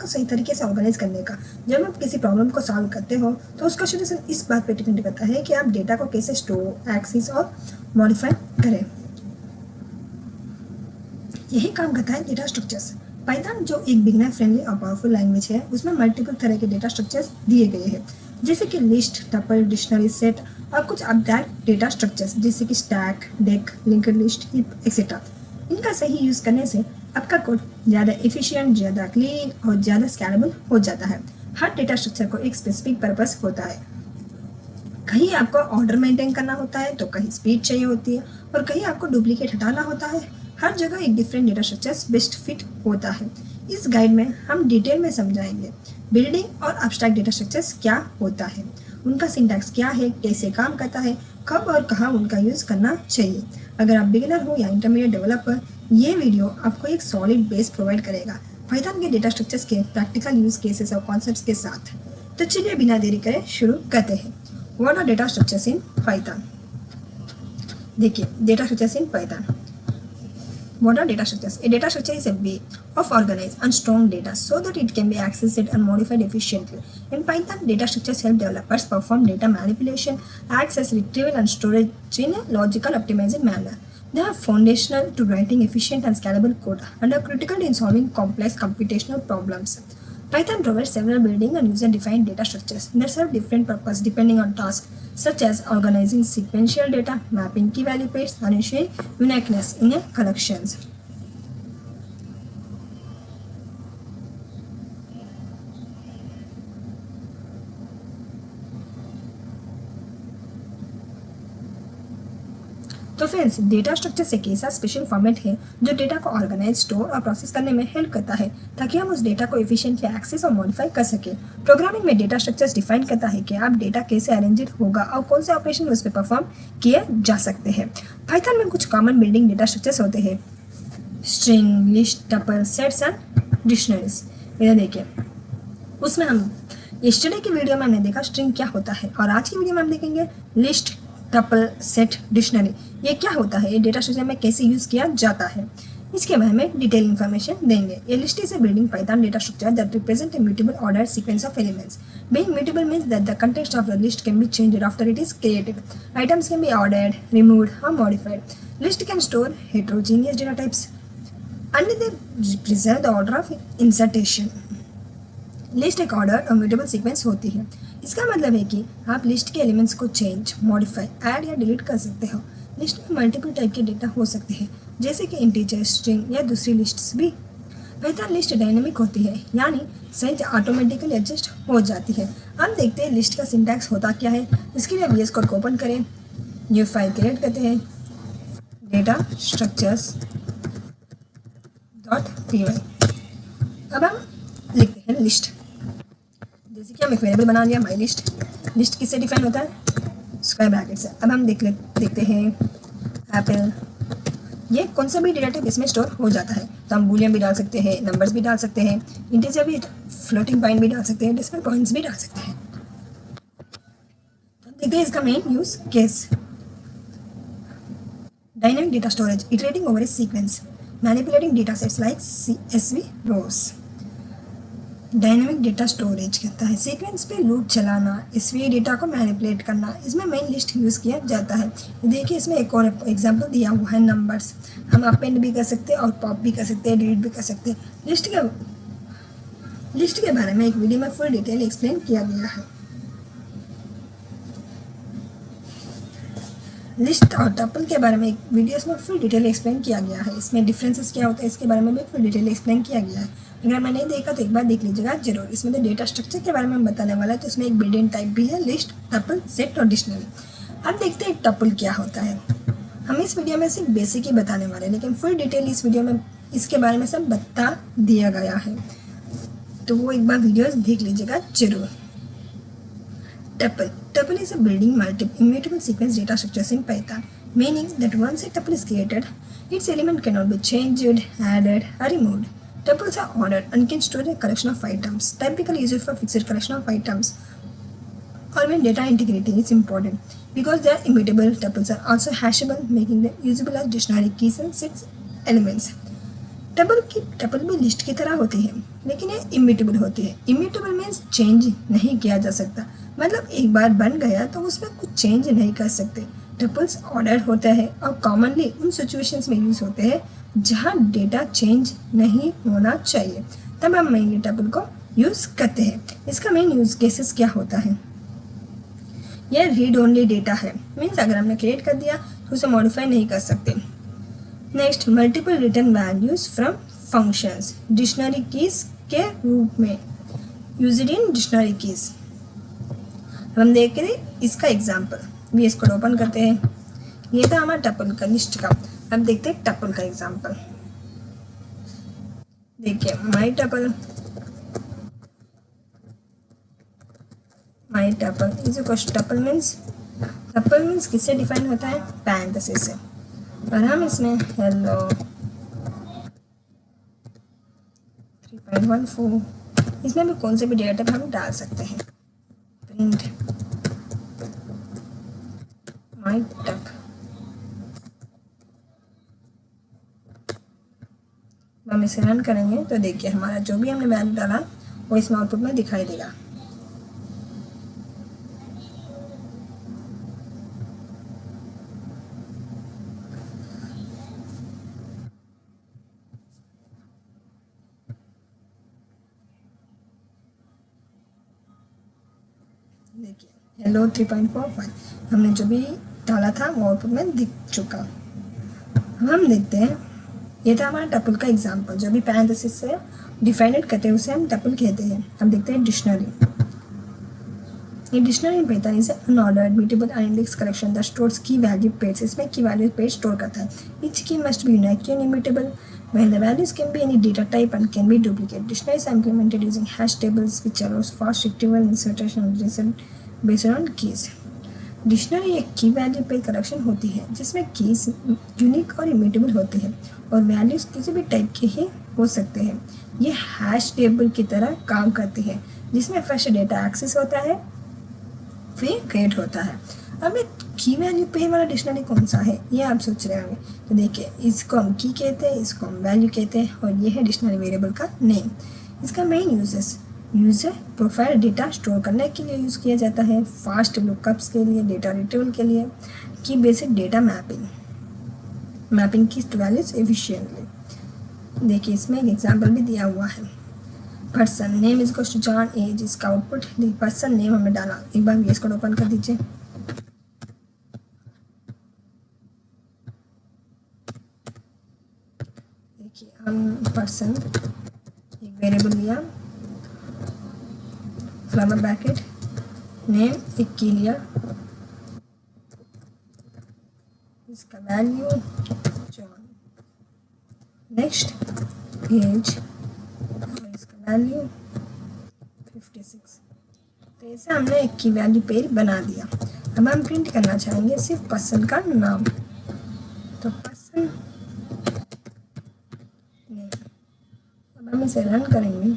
को सही तरीके से ऑर्गेनाइज करने का। जब आप किसी प्रॉब्लम को सॉल्व करते हो तो उसका सोल्यूशन इस बात पे डिपेंड करता है कि आप डेटा को कैसे स्टोर, एक्सेस और मॉडिफाई करें। यही काम करता है डेटा स्ट्रक्चर्स। पाइथन जो एक बिगिनर फ्रेंडली और पावरफुल लैंग्वेज है, उसमें मल्टीपल तरह के डेटा स्ट्रक्चर्स दिए गए हैं, जैसे कि लिस्ट, टपल, डिक्शनरी, सेट और कुछ अब्स्ट्रैक्ट डेटा स्ट्रक्चर्स जैसे कि stack, deck, linked list, heap etcetera. इनका सही यूज़ करने से आपका कोड ज़्यादा एफिशिएंट, ज़्यादा क्लीन और ज़्यादा स्केलेबल हो जाता है। हर डेटा स्ट्रक्चर को एक स्पेसिफिक पर्पस होता है। कहीं आपको ऑर्डर मेंटेन करना होता है तो कहीं स्पीड चाहिए होती है और कहीं आपको डुप्लीकेट हटाना होता है। हर जगह एक different data structures best fit होता है। इस गाइड में हम डिटेल में समझाएंगे बिल्डिंग और अब्स्ट्रैक्ट डेटा स्ट्रक्चर्स क्या होता है, उनका सिंटैक्स क्या है, कैसे काम करता है, कब और कहाँ उनका यूज़ करना चाहिए। अगर आप बिगिनर हो या इंटरमीडिएट डेवलपर, ये वीडियो आपको एक सॉलिड बेस प्रोवाइड करेगा पाइथन के डेटा स्ट्रक्चर्स के प्रैक्टिकल यूज केसेस और कॉन्सेप्ट्स के साथ। तो चलिए बिना देरी करे शुरू करते हैं। What are data structures in Python? देखिए, data structures in Python. What are data structures? A data structure is a way of organized and strong data so that it can be accessed and modified efficiently. In Python, data structures help developers perform data manipulation, access, retrieval, and storage in a logical, optimized manner. They are foundational to writing efficient and scalable code and are critical in solving complex computational problems. Python provides several building and user-defined data structures that serve different purposes depending on tasks, such as organizing sequential data, mapping key value pairs, and ensuring uniqueness in a collections. तो friends, data structures एक ऐसा special format है जो data को organise, store और process करने में help करता है ताकि हम उस डेटा को एफिशिएंटली एक्सेस और मॉडिफाई कर सकें। प्रोग्रामिंग में डेटा स्ट्रक्चर्स डिफाइन करता है कि आप डेटा कैसे अरेंज्ड होगा और कौन से ऑपरेशन उस पर परफॉर्म किए जा सकते हैं। पाइथन में कुछ कॉमन बिल्डिंग डेटा स्ट्रक्चर्स होते हैं: string, list, tuple, sets and dictionaries. इधर देखिए, उसमें हम यस्टरडे की वीडियो में हमने देखा स्ट्रिंग क्या होता है और आज की वीडियो में हम देखेंगे लिस्ट, टपल, सेट, डिक्शनरी ये क्या होता है, ये डेटा स्ट्रक्चर में कैसे यूज किया जाता है, इसके बारे में डिटेल इन्फॉर्मेशन देंगे। ये list is a building Python data structure that represent a mutable order sequence of elements. Being mutable means that the context of the list can be changed after it is created. Items can be ordered, removed, or modified. List can store heterogeneous data types and they preserve the order of insertion. List एक order और mutable sequence होती है। इसका मतलब है कि आप list के एलिमेंट्स को चेंज, मॉडिफाई, ऐड या डिलीट कर सकते हो। लिस्ट में मल्टीपल टाइप के डेटा हो सकते हैं, जैसे कि इंटीजर, स्ट्रिंग या दूसरी लिस्ट्स भी। पाइथन लिस्ट डायनेमिक होती है, यानी साइज ऑटोमेटिकली एडजस्ट हो जाती है। हम देखते हैं लिस्ट का सिंटैक्स होता क्या है। इसके लिए VS कोड को ओपन करें, न्यू फाइल क्रिएट करते हैं, डेटा स्ट्रक्चर्स .py। अब हम लिखते हैं लिस्ट। जैसे कि हम एक वेरिएबल बना लिया माई लिस्ट। लिस्ट किससे डिफाइन होता है? स्क्वायर ब्रैकेट से। अब हम देखते हैं एप्पल, ये कौन सा भी डेटा टाइप इसमें स्टोर हो जाता है। तो हम बूलियन भी डाल सकते हैं, नंबर्स भी डाल सकते हैं, इंटीजर भी, फ्लोटिंग पॉइंट भी डाल सकते हैं, डेसिमल पॉइंट्स भी डाल सकते हैं। तो देखते हैं इसका main use case. Dynamic data storage, iterating over a sequence, manipulating data sets like CSV rows. Dynamic data storage कहता है सीक्वेंस पे लूप चलाना, इसलिए डेटा को मैनिपुलेट करना। इसमें मेन लिस्ट यूज़ किया जाता है। देखिए, इसमें एक और एग्जांपल दिया हुआ है, नंबर्स। हम अपेंड भी कर सकते हैं और पॉप भी कर सकते हैं, डिलीट भी कर सकते हैं। लिस्ट के बारे में एक वीडियो में फुल डिटेल एक्सप्लेन किया गया है। लिस्ट और टपल के बारे में एक वीडियोस में फुल डिटेल एक्सप्लेन किया गया है। इसमें डिफरेंसेस क्या होता है इसके बारे में भी फुल डिटेल एक्सप्लेन किया गया है। अगर मैं नहीं देखा तो एक बार देख लीजिएगा जरूर। इसमें तो डेटा स्ट्रक्चर के बारे में हम बताने वाला है, तो इसमें एक बिल्डिंग टाइप भी है, लिस्ट, टपल, सेट और डिक्शनरी। अब देखते हैं टपल क्या होता है। हम इस वीडियो में सिर्फ बेसिक ही बताने वाले हैं, लेकिन फुल डिटेल इस वीडियो में इसके बारे में सब बता दिया गया है, तो वो एक बार वीडियोस देख लीजिएगा जरूर। Tuple is a building multiple immutable sequence data structures in Python, meaning that once a tuple is created, its element cannot be changed, added, or removed. Tuples are ordered and can store a collection of items, typically used for fixed collection of items, or when data integrity is important. Because they are immutable, tuples are also hashable, making them usable as dictionary keys and sets elements. Tuple भी list की तरह होती है, लेकिन ये immutable होती है। Immutable means change नहीं किया जा सकता, मतलब एक बार बन गया तो उसमें कुछ चेंज नहीं कर सकते। टपल्स ऑर्डर होता है और कॉमनली उन सिचुएशंस में यूज होते हैं जहाँ डेटा चेंज नहीं होना चाहिए, तब हम मेनली टपल को यूज करते हैं। इसका मेन यूज केसेस क्या होता है? यह रीड ओनली डेटा है, मीन्स अगर हमने क्रिएट कर दिया तो उसे मॉडिफाई नहीं कर सकते। Next, multiple return values from functions, dictionary keys के रूप में, यूज्ड इन डिक्शनरी कीज। हम देख रहे इसका एग्जाम्पल, वीएस कोड ओपन करते हैं, ये था हमारा टपल का लिस्ट का। अब देखते हैं टपल का एग्जाम्पल। देखिए my tuple is equal tuple means किससे डिफाइन होता है? पैरेंथेसिस से। और हम इसमें हेलो 3.14 इसमें भी कौन से भी डेटा टाइप हम डाल सकते हैं। प्रिंट माई टप, हम इसे रन करेंगे तो देखिए हमारा जो भी हमने वैल्यू डाला वो इसमें आउटपुट में दिखाई देगा। देखिए हेलो 3.45 हमने जो भी डाला था वो आउटपुट में दिख चुका। अब हम देखते हैं, ये था हमारा टपल का एग्जांपल, जो भी पैरेंथेसिस से डिफाइनेट करते हैं उसे हम टपल कहते हैं। अब देखते हैं डिक्शनरी। ये dictionary in Python is unordered mutable unindexed collection that stores key value pairs. इसमें की वैल्यू पेयर स्टोर करता है। Each key must be unique and immutable when the values can be any data type and can be duplicated. Dictionaries are implemented using hash tables which allows fast retrieval insertion of result based on keys. Dictionary एक की value pair collection होती है जिसमें keys unique और immutable होते हैं और values किसी भी टाइप के ही हो सकते हैं। ये हैश टेबल की तरह काम करती है जिसमें फर्स्ट डेटा एक्सेस होता है फिर क्रिएट होता है। अब एक की वैल्यू पेयर वाला डिक्शनरी कौन सा है ये आप सोच रहे होंगे। तो देखिए इसको हम की कहते हैं, इसको हम वैल्यू कहते हैं और ये है डिक्शनरी वेरिएबल का नेम। इसका main user profile data store करने के लिए यूज़ किया जाता है, फास्ट लुकअप्स के लिए, डेटा रिट्रीवल के लिए, की बेसिक डेटा मैपिंग की वैल्यूज एफिशिएंटली। देखिए इसमें एक एग्जांपल भी दिया हुआ है। Person name is equal to John, age, इसका आउटपुट पर्सन नेम हमने डाला। एक बार VS कोड ओपन कर दीजिए। देखिए हम पर्सन एक वेरिएबल लिया, फ्लावर ब्रैकेट, नेम एक की लिया, इसका वैल्यू जॉन, नेक्स्ट एज और इसका वैल्यू 56। तो ऐसे हमने एक की वैल्यू पेयर बना दिया। अब हम प्रिंट करना चाहेंगे सिर्फ पर्सन का नाम, तो पर्सन नेम। अब हम इसे रन करेंगे,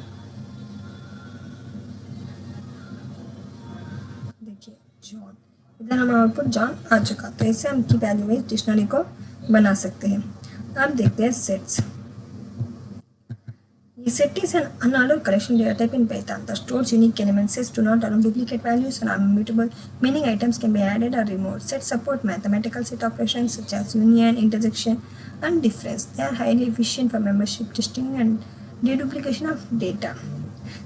देखिए जॉन, इधर हमारा आउटपुट जॉन आ चुका। तो ऐसे हम की वैल्यू में डिक्शनरी को बना सकते हैं। अब देखते हैं sets. Set is an unordered collection data type in Python that stores unique elements. Sets do not allow duplicate values and are immutable, meaning items can be added or removed. Sets support mathematical set operations such as union, intersection, and difference. They are highly efficient for membership testing and deduplication of data.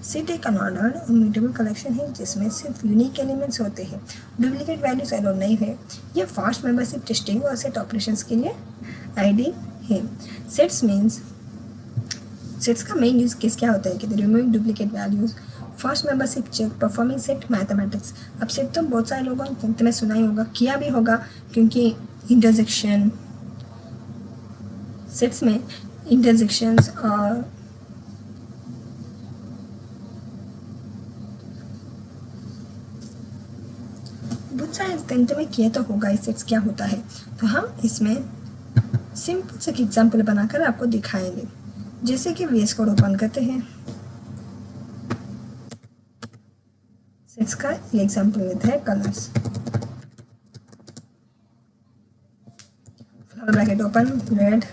Set एक unordered और mutable collection है जिसमें सिर्फ unique elements होते हैं, duplicate values allow नहीं है। यह फास्ट मेंबरशिप टेस्टिंग और सेट ऑपरेशंस के लिए आइडियल है। सेट्स का मेन यूज केस क्या होता है कि removing duplicate values, fast membership check, performing set mathematics. अब सेट तो बहुत सारे लोगों ने सुना ही होगा, किया भी होगा, क्योंकि इंटरसेक्शन सेट्स में इंटरसेक्शंस और बहुत सारे तंत्र में किया तो होगा। इस सेट्स क्या होता है तो हम इसमें सिंपल से एग्जाम्पल बनाकर आपको दिखाएंगे। जैसे कि VS कोड ओपन करते हैं, सेट्स का ये एग्जाम्पल लेते हैं colours, flower bracket open, red,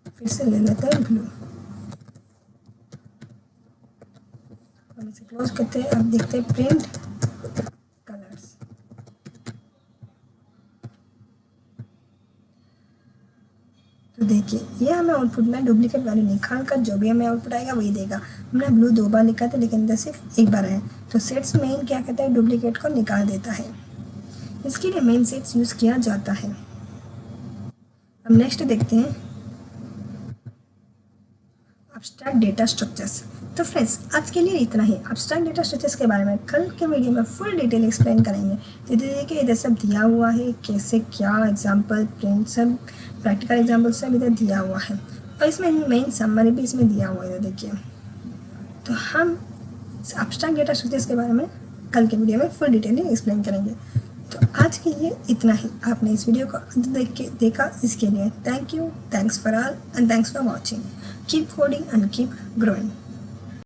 फिर से ले लेते हैं ब्लू, हम इसे क्लोज करते हैं। अब देखते हैं प्रिंट कलर्स। तो देखिए ये हमें आउटपुट में डुप्लीकेट वैल्यू निकाल कर जो भी हमें आउटपुट आएगा वही देगा। हमने ब्लू 2 बार लिखा था लेकिन इधर सिर्फ 1 बार है। तो सेट्स मेन क्या कहता है, डुप्लीकेट को निकाल देता है। इसके लिए मेन सेट्स यूज़ किया जाता है। अब नेक्स्ट देखते हैं एब्स्ट्रैक्ट डेटा स्ट्रक्चर्स। तो फ्रेंड्स आज के लिए इतना ही। एब्स्ट्रैक्ट डेटा स्ट्रक्चर्स के बारे में कल के वीडियो में फुल डिटेल एक्सप्लेन करेंगे। तो देखिए इधर सब दिया हुआ है, कैसे क्या एग्जांपल, प्रिंट, सब प्रैक्टिकल एग्जांपल सब इधर दिया हुआ है और इसमें मेन समरी भी इसमें दिया हुआ है। इधर देखिए, तो हम एब्स्ट्रैक्ट डेटा स्ट्रक्चर्स के बारे में कल के वीडियो में फुल डिटेल एक्सप्लेन करेंगे। तो आज के लिए इतना ही। आपने इस वीडियो को देखा इसके लिए thank you, thanks for all and thanks for watching. Keep coding and keep growing.